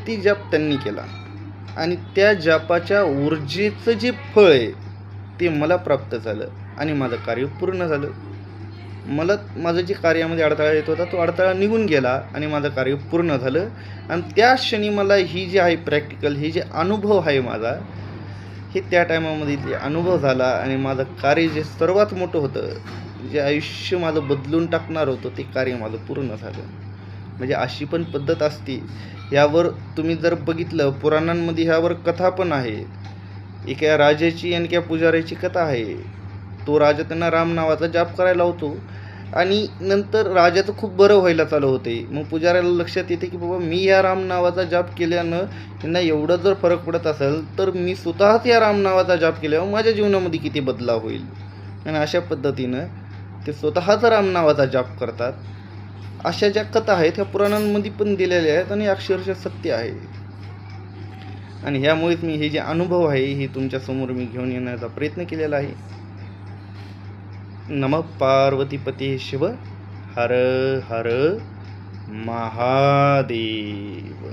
किती जप त्यांनी केला आणि त्या जपाच्या ऊर्जेचं जे फळ आहे ते मला प्राप्त झालं आणि माझं कार्य पूर्ण झालं. मला माझं जे कार्यामध्ये अडथळा येत होता तो अडथळा निघून गेला आणि माझं कार्य पूर्ण झालं. आणि त्या क्षणी मला ही जी आहे प्रॅक्टिकल, हे जे अनुभव आहे माझा, हे त्या टायमामध्ये जे अनुभव झाला आणि माझं कार्य जे सर्वात मोठं होतं, जे आयुष्य माझं बदलून टाकणार होतं, ते कार्य माझं पूर्ण झालं. म्हणजे अशी पण पद्धत असते. यावर तुम्ही जर बघितलं पुराणांमध्ये ह्यावर कथा पण आहे. एका राजाची आणि एका पुजाऱ्याची कथा आहे. तो राजा त्यांना राम नावाचा जाप करायला लावतो आणि नंतर राजाचं खूप बरं व्हायला चालू होते. मग पुजाऱ्याला लक्षात येते की बाबा मी या राम नावाचा जाप केल्यानं त्यांना एवढं जर फरक पडत असेल तर मी स्वतःच या राम नावाचा जाप केल्यावर माझ्या जीवनामध्ये किती बदलाव होईल. आणि अशा पद्धतीनं ते स्वतःच राम नावाचा जाप करतात. अशा ज्या कथा आहेत ह्या पुराणांमध्ये पण दिलेल्या आहेत आणि अक्षरशः सत्य आहे. आणि ह्यामुळेच मी हे जे अनुभव आहे हे तुमच्यासमोर मी घेऊन येण्याचा प्रयत्न केलेला आहे. नमः पार्वतीपते शिव हर हर महादेव.